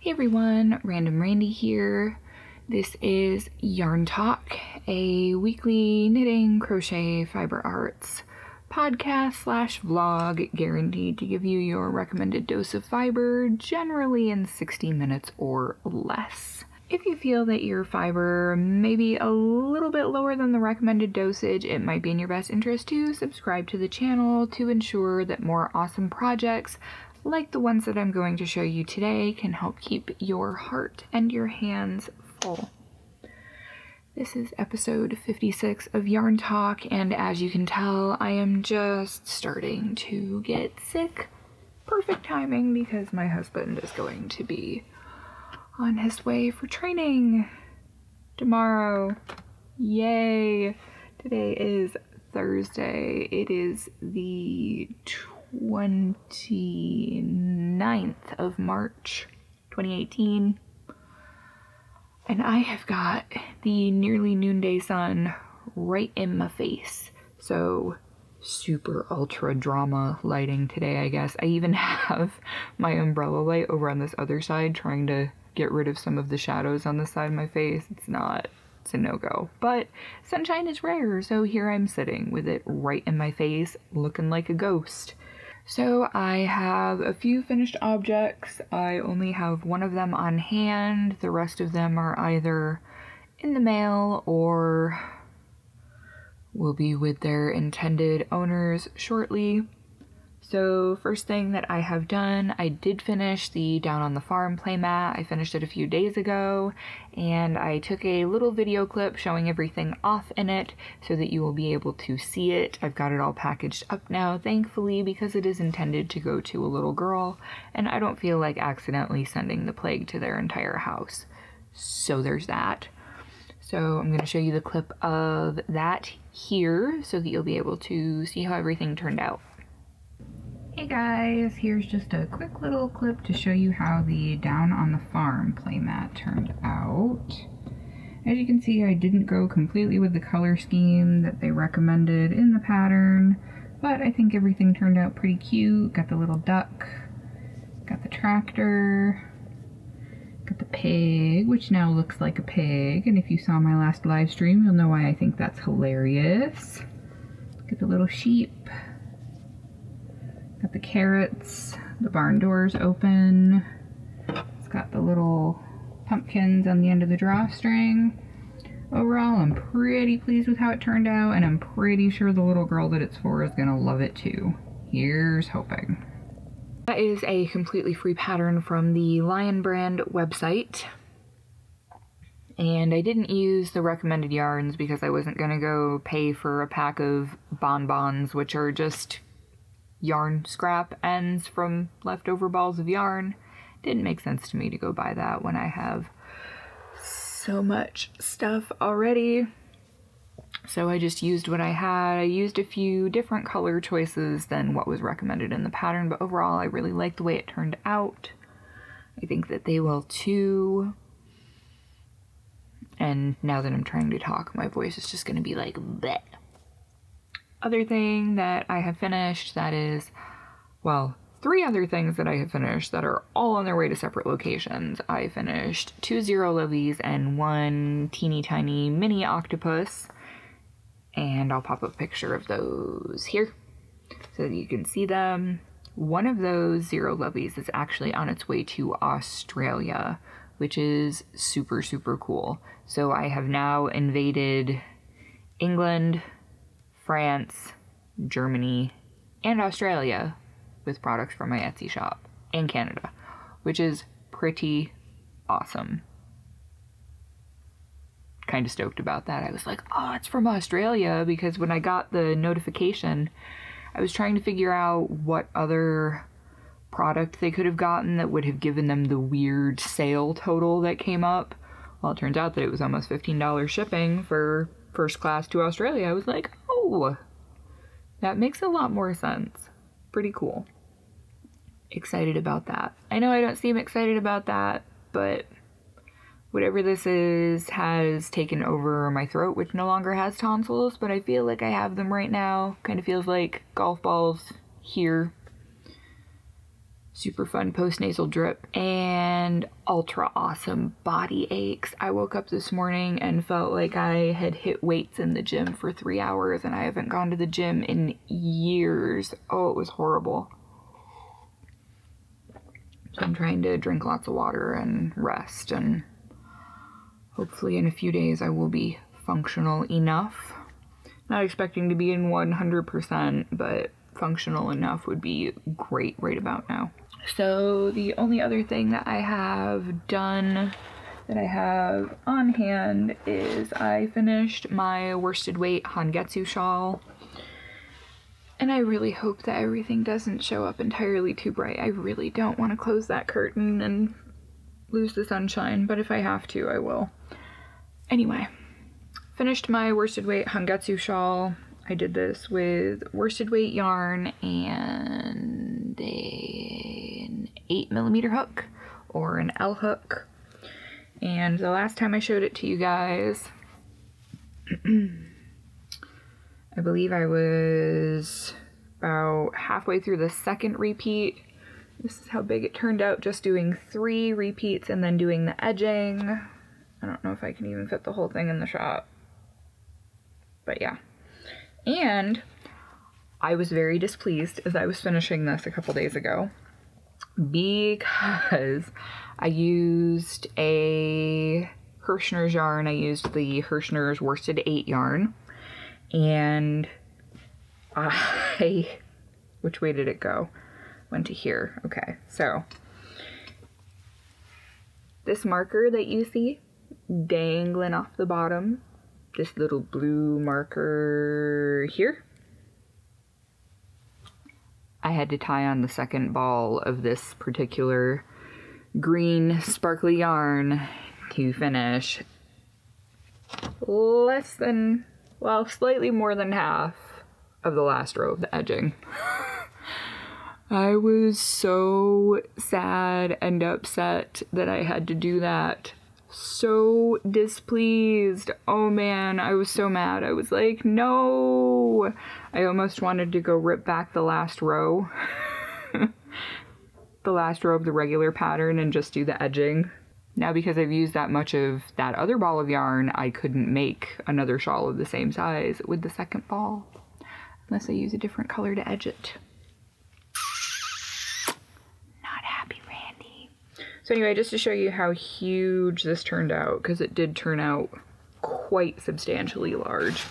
Hey everyone, Random Randy here. This is Yarn Talk, a weekly knitting, crochet, fiber arts podcast slash vlog guaranteed to give you your recommended dose of fiber, generally in 60 minutes or less. If you feel that your fiber may be a little bit lower than the recommended dosage, it might be in your best interest to subscribe to the channel to ensure that more awesome projects like the ones that I'm going to show you today can help keep your heart and your hands full. This is episode 56 of Yarn Talk, and as you can tell, I am just starting to get sick. Perfect timing because my husband is going to be on his way for training tomorrow. Yay! Today is Thursday. It is the 29th of March 2018, and I have got the nearly noonday sun right in my face, so super ultra drama lighting today, I guess. I even have my umbrella light over on this other side trying to get rid of some of the shadows on the side of my face. It's a no-go, but sunshine is rare, so here I'm sitting with it right in my face looking like a ghost. So I have a few finished objects. I only have one of them on hand. The rest of them are either in the mail or will be with their intended owners shortly. So first thing that I have done, I did finish the Down on the Farm playmat. I finished it a few days ago, and I took a little video clip showing everything off in it so that you will be able to see it. I've got it all packaged up now, thankfully, because it is intended to go to a little girl, and I don't feel like accidentally sending the plague to their entire house. So there's that. So I'm going to show you the clip of that here so that you'll be able to see how everything turned out. Hey guys, here's just a quick little clip to show you how the Down on the Farm playmat turned out. As you can see, I didn't go completely with the color scheme that they recommended in the pattern, but I think everything turned out pretty cute. Got the little duck, got the tractor, got the pig, which now looks like a pig, and if you saw my last live stream, you'll know why I think that's hilarious. Got the little sheep. Got the carrots, the barn doors open. It's got the little pumpkins on the end of the drawstring. Overall, I'm pretty pleased with how it turned out, and I'm pretty sure the little girl that it's for is gonna love it too. Here's hoping. That is a completely free pattern from the Lion brand website. And I didn't use the recommended yarns because I wasn't gonna go pay for a pack of bonbons, which are just yarn scrap ends from leftover balls of yarn. Didn't make sense to me to go buy that when I have so much stuff already. So I just used what I had. I used a few different color choices than what was recommended in the pattern, but overall I really like the way it turned out. I think that they will too. And now that I'm trying to talk, my voice is just gonna be like bleh. Other thing that I have finished that is, well, three other things that I have finished that are all on their way to separate locations. I finished 2 zero lilies and 1 teeny tiny mini octopus, and I'll pop a picture of those here so that you can see them. One of those zero lilies is actually on its way to Australia, which is super, super cool. So I have now invaded England, France, Germany, and Australia with products from my Etsy shop, and Canada, which is pretty awesome. Kind of stoked about that. I was like, oh, it's from Australia, because when I got the notification, I was trying to figure out what other product they could have gotten that would have given them the weird sale total that came up. Well, it turns out that it was almost $15 shipping for first class to Australia. I was like, oh, that makes a lot more sense. Pretty cool. Excited about that. I know I don't seem excited about that, but whatever this is has taken over my throat, which no longer has tonsils, but I feel like I have them right now. Kind of feels like golf balls here. super fun postnasal drip, and ultra awesome body aches. I woke up this morning and felt like I had hit weights in the gym for 3 hours, and I haven't gone to the gym in years. Oh, it was horrible. So I'm trying to drink lots of water and rest, and hopefully in a few days I will be functional enough. Not expecting to be in 100%, but functional enough would be great right about now. So the only other thing that I have done, that I have on hand, is I finished my worsted weight Hangetsu shawl. And I really hope that everything doesn't show up entirely too bright. I really don't want to close that curtain and lose the sunshine, but if I have to, I will. Anyway, finished my worsted weight Hangetsu shawl. I did this with worsted weight yarn and an 8mm hook, or an L hook. And the last time I showed it to you guys, I believe I was about halfway through the second repeat. This is how big it turned out, just doing 3 repeats and then doing the edging. I don't know if I can even fit the whole thing in the shot, but yeah. And I was very displeased as I was finishing this a couple days ago, because I used a Hirschner's yarn. I used the Hirschner's worsted 8 yarn, and which way did it go? Went to here. Okay, so this marker that you see dangling off the bottom, this little blue marker here, I had to tie on the second ball of this particular green sparkly yarn to finish less than, well, slightly more than half of the last row of the edging. I was so sad and upset that I had to do that. So displeased. Oh man, I was so mad. I was like, no. I almost wanted to go rip back the last row. The last row of the regular pattern and just do the edging. Now, because I've used that much of that other ball of yarn, I couldn't make another shawl of the same size with the second ball, unless I use a different color to edge it. Not happy, Randy. So anyway, just to show you how huge this turned out, because it did turn out quite substantially large.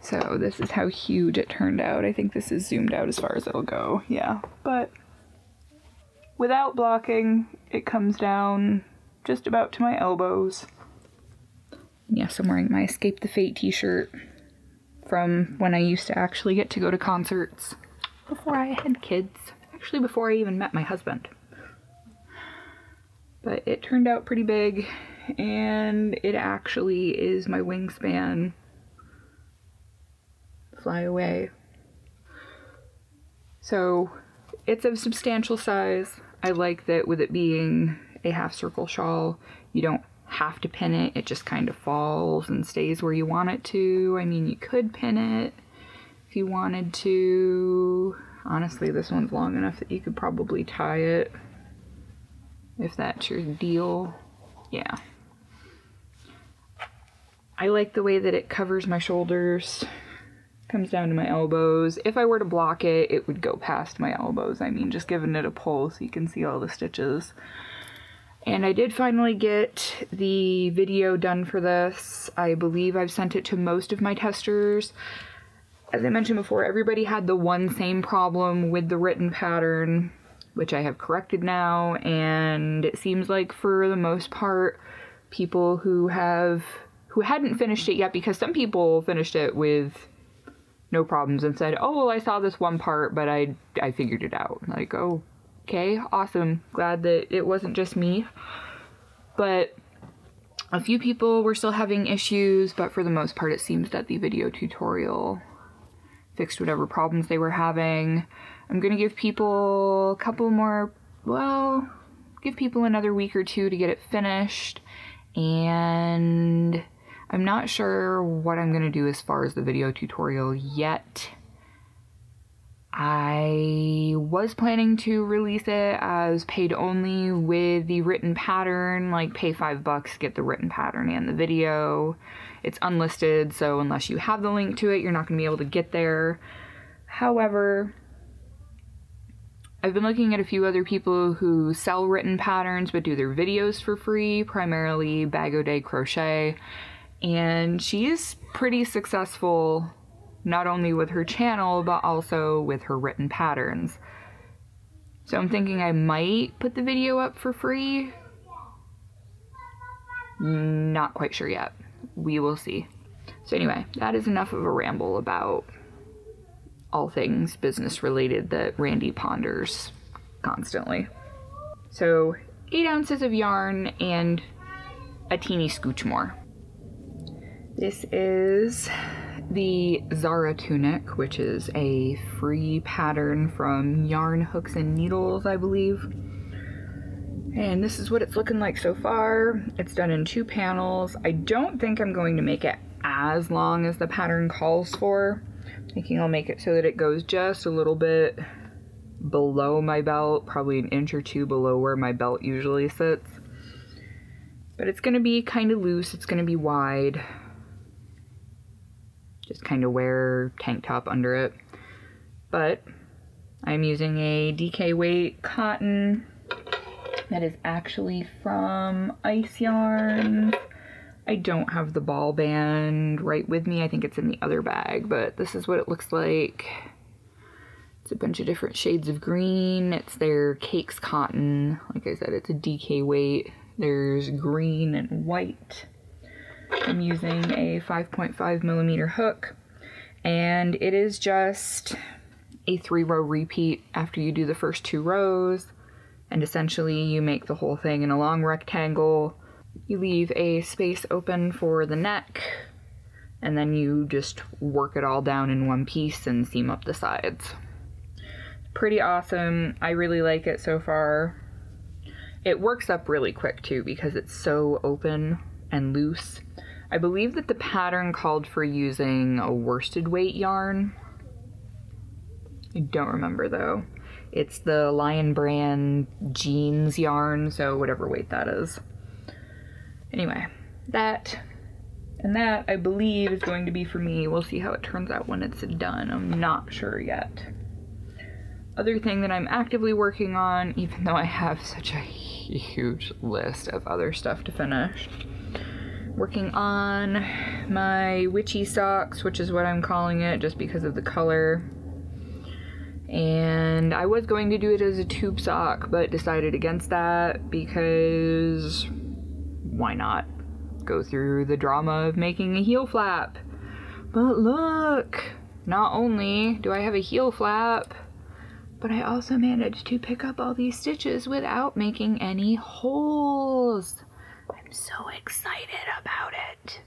So this is how huge it turned out. I think this is zoomed out as far as it'll go, yeah. But without blocking, it comes down just about to my elbows. Yes, I'm wearing my Escape the Fate t-shirt from when I used to actually get to go to concerts before I had kids. Actually, before I even met my husband. But it turned out pretty big, and it actually is my wingspan. Fly away. So it's of substantial size. I like that with it being a half circle shawl, you don't have to pin it. It just kind of falls and stays where you want it to. I mean, you could pin it if you wanted to. Honestly, this one's long enough that you could probably tie it, if that's your deal. Yeah. I like the way that it covers my shoulders, comes down to my elbows. If I were to block it, it would go past my elbows. I mean, just giving it a pull so you can see all the stitches. And I did finally get the video done for this. I believe I've sent it to most of my testers. As I mentioned before, everybody had the one same problem with the written pattern, which I have corrected now, and it seems like for the most part, people who hadn't finished it yet, because some people finished it with no problems and said, oh, well, I saw this one part, but I figured it out. Like, oh, okay, awesome. Glad that it wasn't just me. But a few people were still having issues, but for the most part, it seems that the video tutorial fixed whatever problems they were having. I'm gonna give people a couple more, well, give people another week or two to get it finished, and I'm not sure what I'm gonna do as far as the video tutorial yet. I was planning to release it as paid only with the written pattern, like pay $5, get the written pattern and the video. It's unlisted, so unless you have the link to it, you're not going to be able to get there. However, I've been looking at a few other people who sell written patterns but do their videos for free, primarily Bag-O-Day Crochet, and she's pretty successful not only with her channel but also with her written patterns. So I'm thinking I might put the video up for free. Not quite sure yet. We will see. So anyway, that is enough of a ramble about all things business related that Randy ponders constantly. So 8 ounces of yarn and a teeny scooch more. This is the Zara tunic, which is a free pattern from Yarn Hooks and Needles, I believe. And this is what it's looking like so far. It's done in 2 panels. I don't think I'm going to make it as long as the pattern calls for. I'm thinking I'll make it so that it goes just a little bit below my belt, probably an inch or 2 below where my belt usually sits. But it's going to be kind of loose, it's going to be wide. Just kind of wear tank top under it. But I'm using a DK weight cotton that is actually from Ice Yarns. I don't have the ball band right with me. I think it's in the other bag, but this is what it looks like. It's a bunch of different shades of green. It's their Cakes cotton. Like I said, it's a DK weight. There's green and white. I'm using a 5.5 millimeter hook, and it is just a 3-row repeat after you do the first 2 rows. And essentially you make the whole thing in a long rectangle. You leave a space open for the neck, and then you just work it all down in one piece and seam up the sides. Pretty awesome. I really like it so far. It works up really quick too because it's so open and loose. I believe that the pattern called for using a worsted weight yarn. I don't remember though. It's the Lion Brand jeans yarn, so whatever weight that is. Anyway, that I believe is going to be for me. We'll see how it turns out when it's done. I'm not sure yet. Other thing that I'm actively working on, even though I have such a huge list of other stuff to finish, working on my witchy socks, which is what I'm calling it just because of the color. And I was going to do it as a tube sock, but decided against that because why not go through the drama of making a heel flap? But look, not only do I have a heel flap, but I also managed to pick up all these stitches without making any holes. I'm so excited about it.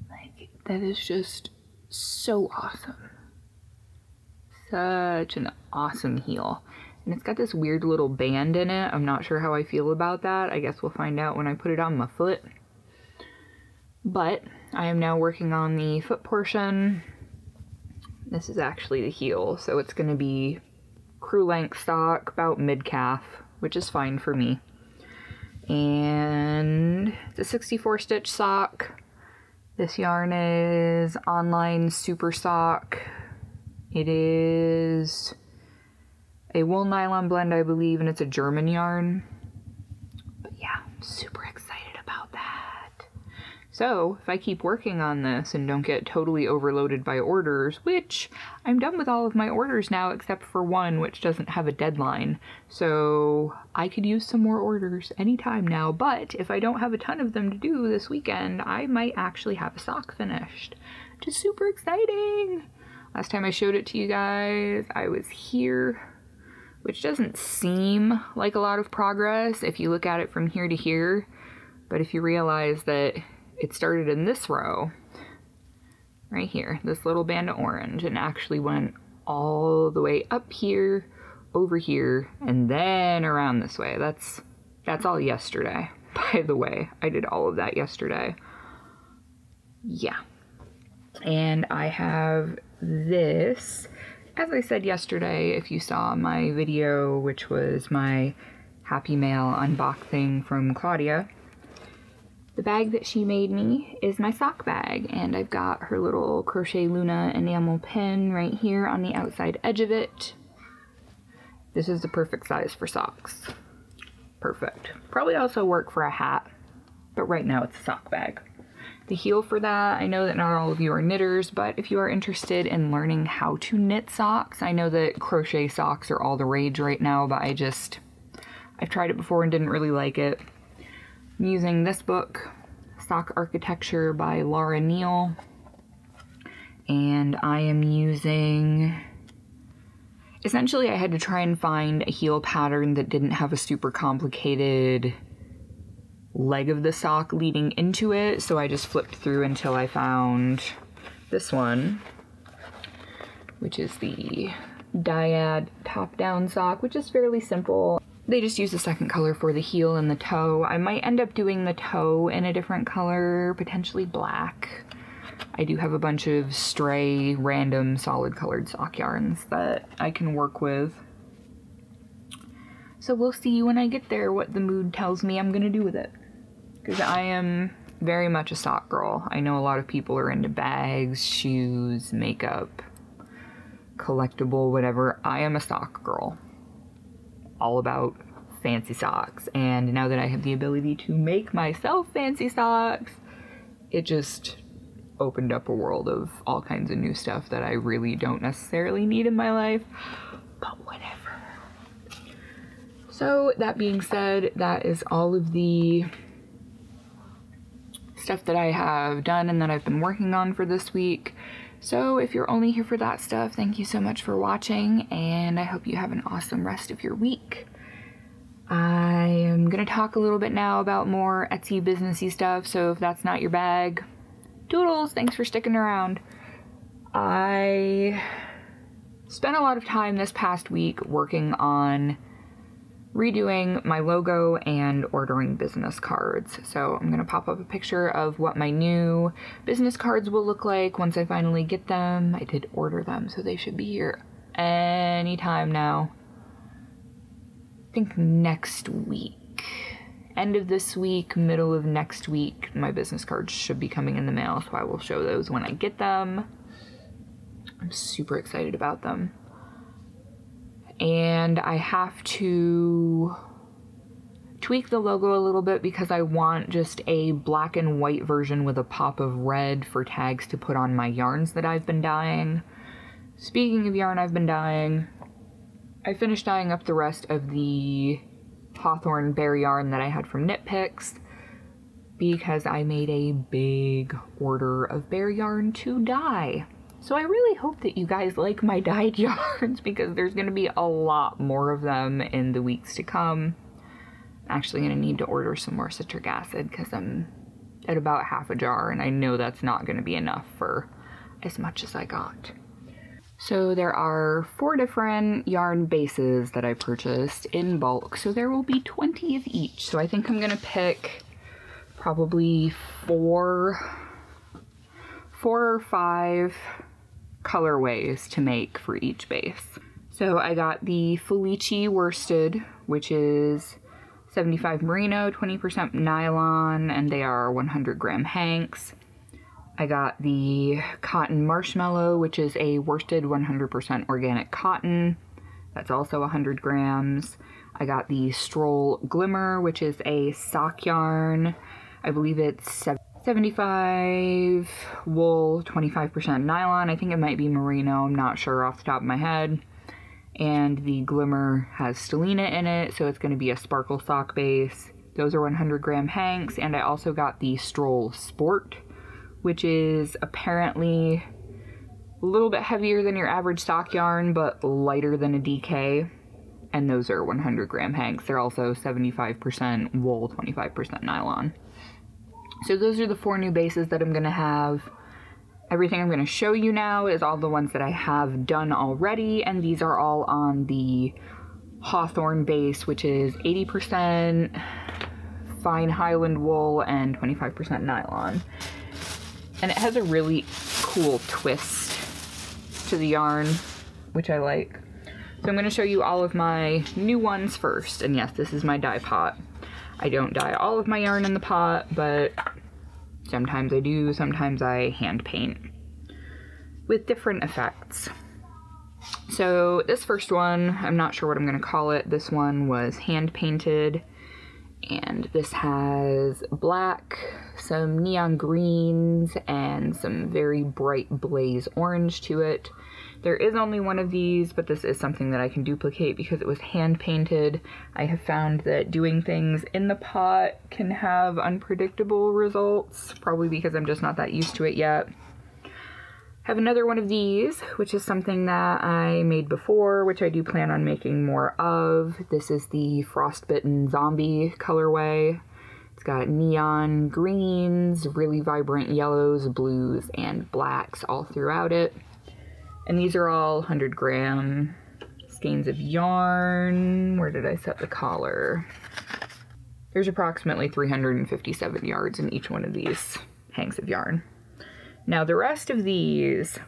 Like, that is just so awesome. Such an awesome heel. And it's got this weird little band in it. I'm not sure how I feel about that. I guess we'll find out when I put it on my foot. But I am now working on the foot portion. This is actually the heel, so it's going to be crew length sock, about mid-calf, which is fine for me. And it's a 64 stitch sock. This yarn is Online Super Sock. It is a wool nylon blend, I believe, and it's a German yarn. But yeah, I'm super excited about that. So if I keep working on this and don't get totally overloaded by orders, which I'm done with all of my orders now except for one which doesn't have a deadline, so I could use some more orders anytime now. But if I don't have a ton of them to do this weekend, I might actually have a sock finished, which is super exciting. Last time I showed it to you guys, I was here, which doesn't seem like a lot of progress if you look at it from here to here. But if you realize that it started in this row, right here, this little band of orange, and actually went all the way up here, over here, and then around this way. That's all yesterday. By the way, I did all of that yesterday. Yeah. And I have this as I said yesterday, if you saw my video, which was my Happy Mail unboxing from Claudia, the bag that she made me is my sock bag, and I've got her little Crochet Luna enamel pin right here on the outside edge of it. This is the perfect size for socks. Perfect. Probably also work for a hat, but right now it's a sock bag. The heel for that, I know that not all of you are knitters, but if you are interested in learning how to knit socks, I know that crochet socks are all the rage right now, but I've tried it before and didn't really like it. I'm using this book, Sock Architecture by Laura Neal, and I am using, essentially I had to try and find a heel pattern that didn't have a super complicated leg of the sock leading into it, so I just flipped through until I found this one, which is the dyad top-down sock, which is fairly simple. They just use a second color for the heel and the toe. I might end up doing the toe in a different color, potentially black. I do have a bunch of stray, random, solid colored sock yarns that I can work with. So we'll see when I get there what the mood tells me I'm gonna do with it. Because I am very much a sock girl. I know a lot of people are into bags, shoes, makeup, collectible, whatever. I am a sock girl. All about fancy socks. And now that I have the ability to make myself fancy socks, it just opened up a world of all kinds of new stuff that I really don't necessarily need in my life. But whatever. So that being said, that is all of the stuff that I have done and that I've been working on for this week. So if you're only here for that stuff, thank you so much for watching, and I hope you have an awesome rest of your week. I am gonna talk a little bit now about more Etsy businessy stuff, so if that's not your bag, toodles, thanks for sticking around. I spent a lot of time this past week working on redoing my logo and ordering business cards. So I'm gonna pop up a picture of what my new business cards will look like once I finally get them. I did order them, so they should be here anytime now. I think next week. End of this week, middle of next week, my business cards should be coming in the mail, so I will show those when I get them. I'm super excited about them. And I have to tweak the logo a little bit because I want just a black and white version with a pop of red for tags to put on my yarns that I've been dyeing. Speaking of yarn I've been dyeing, I finished dyeing up the rest of the Hawthorne bear yarn that I had from Knit Picks because I made a big order of bear yarn to dye. So I really hope that you guys like my dyed yarns because there's going to be a lot more of them in the weeks to come. I'm actually going to need to order some more citric acid because I'm at about half a jar and I know that's not going to be enough for as much as I got. So there are 4 different yarn bases that I purchased in bulk, so there will be 20 of each. So I think I'm going to pick probably 4 or 5 colorways to make for each base. So I got the Felici worsted, which is 75 merino, 20% nylon, and they are 100 gram hanks. I got the cotton marshmallow, which is a worsted 100% organic cotton. That's also 100 grams. I got the stroll glimmer, which is a sock yarn. I believe it's 75 wool, 25% nylon. I think it might be merino, I'm not sure off the top of my head. And the glimmer has stellina in it, so it's going to be a sparkle sock base. Those are 100 gram hanks, and I also got the stroll sport, which is apparently a little bit heavier than your average sock yarn, but lighter than a DK. And those are 100 gram hanks. They're also 75% wool, 25% nylon. So those are the 4 new bases that I'm going to have. Everything I'm going to show you now is all the ones that I have done already, and these are all on the Hawthorne base, which is 80% fine Highland wool and 25% nylon. And it has a really cool twist to the yarn. which I like. So I'm going to show you all of my new ones first. And yes, this is my dye pot. I don't dye all of my yarn in the pot, but sometimes I do, sometimes I hand paint with different effects. So this first one, I'm not sure what I'm going to call it. This one was hand painted, and this has black, some neon greens, and some very bright blaze orange to it. There is only one of these, but this is something that I can duplicate because it was hand painted. I have found that doing things in the pot can have unpredictable results, probably because I'm just not that used to it yet. I have another one of these, which is something that I made before, which I do plan on making more of. This is the Frostbitten Zombie colorway. It's got neon greens, really vibrant yellows, blues, and blacks all throughout it. And these are all 100-gram skeins of yarn. Where did I set the collar? There's approximately 357 yards in each one of these hanks of yarn. Now the rest of these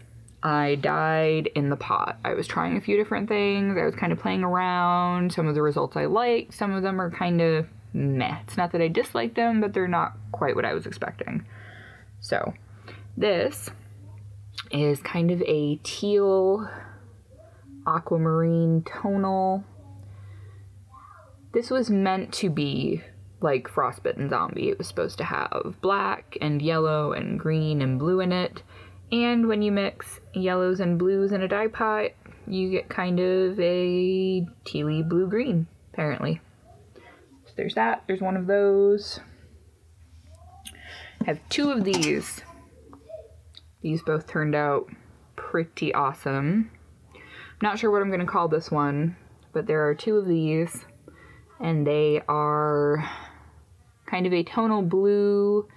I dyed in the pot. I was trying a few different things. I was kind of playing around. Some of the results I liked. Some of them are kind of meh. It's not that I dislike them, but they're not quite what I was expecting. So this is kind of a teal aquamarine tonal. This was meant to be like Frostbitten Zombie. It was supposed to have black and yellow and green and blue in it, and when you mix yellows and blues in a dye pot, you get kind of a tealy blue-green, apparently. So there's that. There's one of those. I have two of these. These both turned out pretty awesome. I'm not sure what I'm going to call this one, but there are two of these, and they are kind of a tonal blue.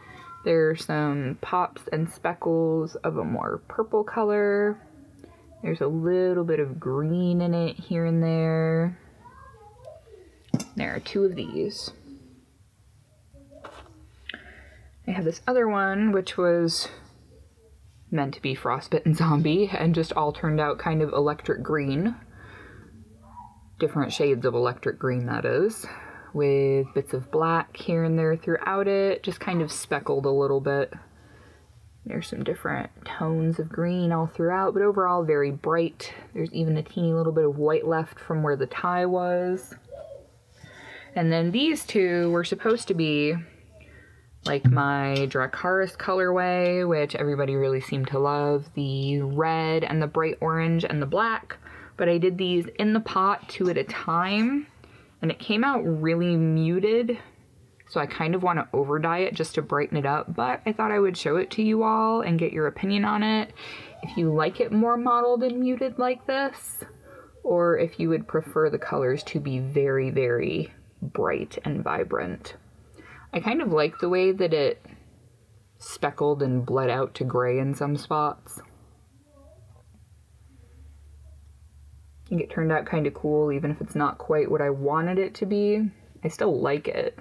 There's some pops and speckles of a more purple color. There's a little bit of green in it here and there. There are two of these. I have this other one, which was meant to be Frostbitten Zombie, and just all turned out kind of electric green. Different shades of electric green, that is, with bits of black here and there throughout it, just kind of speckled a little bit. There's some different tones of green all throughout, but overall very bright. There's even a teeny little bit of white left from where the tie was. And then these two were supposed to be like my Dracarys colorway, which everybody really seemed to love, the red and the bright orange and the black, but I did these in the pot 2 at a time, and it came out really muted, so I kind of want to over dye it just to brighten it up, but I thought I would show it to you all and get your opinion on it. If you like it more mottled and muted like this, or if you would prefer the colors to be very, very bright and vibrant. I kind of like the way that it speckled and bled out to gray in some spots. I think it turned out kind of cool, even if it's not quite what I wanted it to be. I still like it.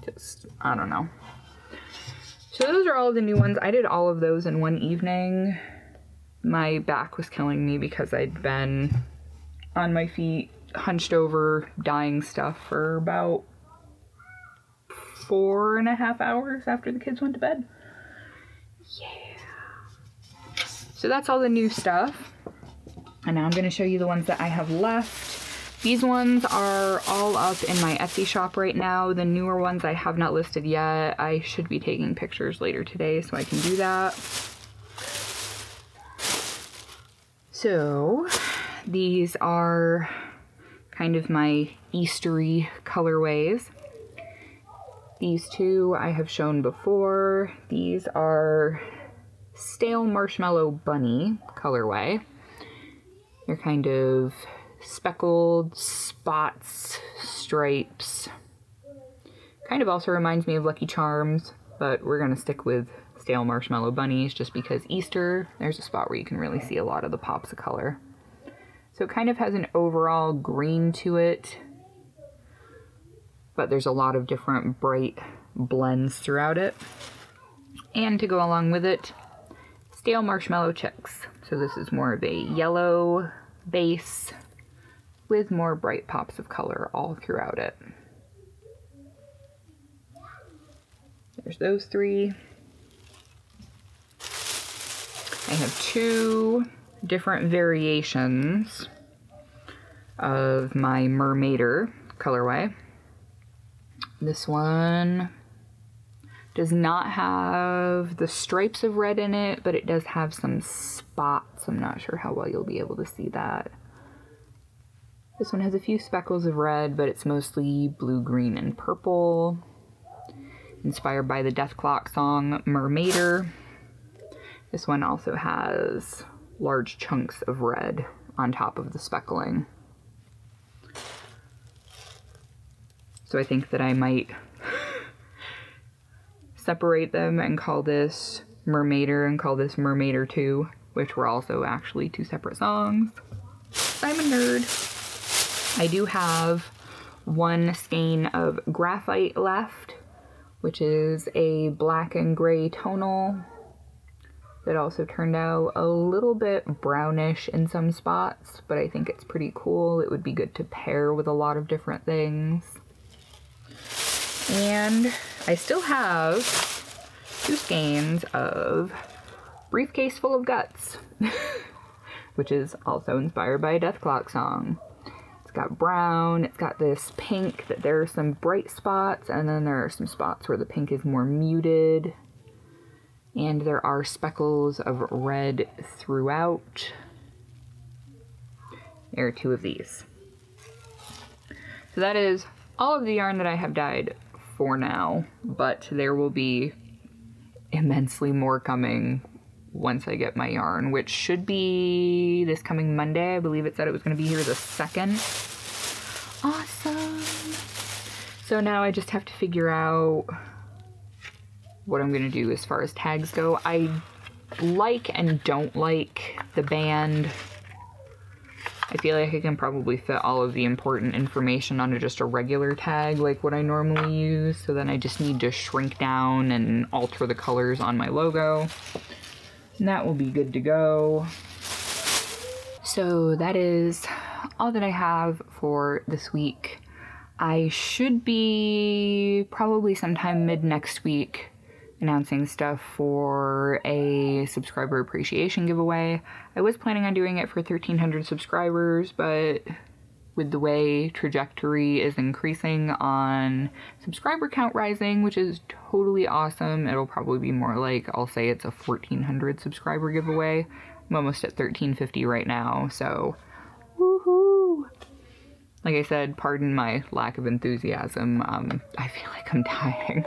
Just, I don't know. So those are all the new ones. I did all of those in one evening. My back was killing me because I'd been on my feet, hunched over, dyeing stuff for about 4.5 hours after the kids went to bed. Yeah. So that's all the new stuff. And now I'm going to show you the ones that I have left. These ones are all up in my Etsy shop right now. The newer ones I have not listed yet. I should be taking pictures later today so I can do that. So these are kind of my Eastery colorways. These two I have shown before. These are Stale Marshmallow Bunny colorway. They're kind of speckled, spots, stripes. Kind of also reminds me of Lucky Charms, but we're gonna stick with Stale Marshmallow Bunnies just because Easter, there's a spot where you can really see a lot of the pops of color. So it kind of has an overall green to it, but there's a lot of different bright blends throughout it. And to go along with it, Stale Marshmallow Chicks. So this is more of a yellow base with more bright pops of color all throughout it. There's those three. I have two different variations of my Mermaider colorway. This one does not have the stripes of red in it, but it does have some spots. I'm not sure how well you'll be able to see that. This one has a few speckles of red, but it's mostly blue, green, and purple. Inspired by the Death Clock song Mermaider. This one also has large chunks of red on top of the speckling. So I think that I might separate them and call this Mermaider and call this Mermaider 2, which were also actually two separate songs. I'm a nerd. I do have one skein of graphite left, which is a black and gray tonal that also turned out a little bit brownish in some spots, but I think it's pretty cool. It would be good to pair with a lot of different things. And I still have two skeins of Briefcase Full of Guts, which is also inspired by a Death Clock song. It's got brown, it's got this pink, that there are some bright spots, and then there are some spots where the pink is more muted. And there are speckles of red throughout. There are two of these. So that is all of the yarn that I have dyed for now, but there will be immensely more coming once I get my yarn, which should be this coming Monday. I believe it said it was going to be here the 2nd. Awesome! So now I just have to figure out what I'm going to do as far as tags go. I like and don't like the band. I feel like I can probably fit all of the important information onto just a regular tag like what I normally use, so then I just need to shrink down and alter the colors on my logo. And that will be good to go. So that is all that I have for this week. I should be probably sometime mid next week announcing stuff for a subscriber appreciation giveaway. I was planning on doing it for 1,300 subscribers, but with the way trajectory is increasing on subscriber count rising, which is totally awesome, it'll probably be more like, I'll say it's a 1,400 subscriber giveaway. I'm almost at 1,350 right now, so woohoo! Like I said, pardon my lack of enthusiasm. I feel like I'm dying.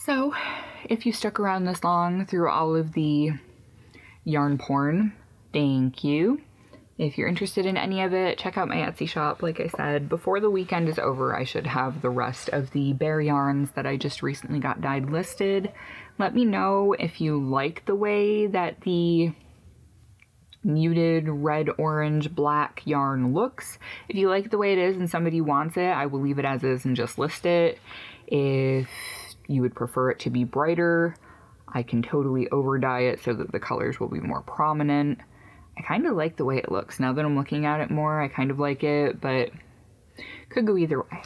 So, if you stuck around this long through all of the yarn porn, thank you. If you're interested in any of it, check out my Etsy shop. Like I said, before the weekend is over, I should have the rest of the bear yarns that I just recently got dyed listed. Let me know if you like the way that the muted red, orange, black yarn looks. If you like the way it is and somebody wants it, I will leave it as is and just list it. If you would prefer it to be brighter, I can totally over dye it so that the colors will be more prominent. I kind of like the way it looks. Now that I'm looking at it more, I kind of like it, but could go either way.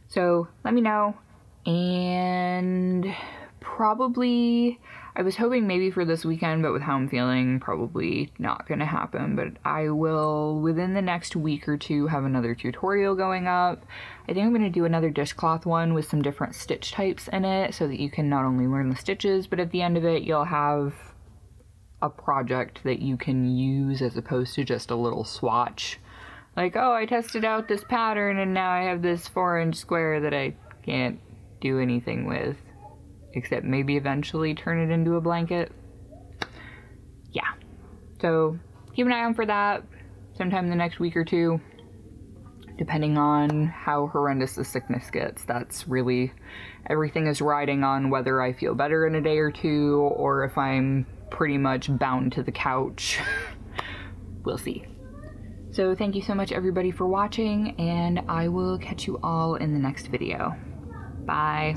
So let me know. And probably, I was hoping maybe for this weekend, but with how I'm feeling, probably not going to happen. But I will, within the next week or two, have another tutorial going up. I think I'm going to do another dishcloth one with some different stitch types in it so that you can not only learn the stitches, but at the end of it, you'll have a project that you can use as opposed to just a little swatch. Like, oh, I tested out this pattern and now I have this 4-inch square that I can't do anything with. Except maybe eventually turn it into a blanket. Yeah. So keep an eye out for that sometime in the next week or two. Depending on how horrendous the sickness gets. That's really, everything is riding on whether I feel better in a day or two or if I'm pretty much bound to the couch. We'll see. So thank you so much everybody for watching, and I will catch you all in the next video. Bye.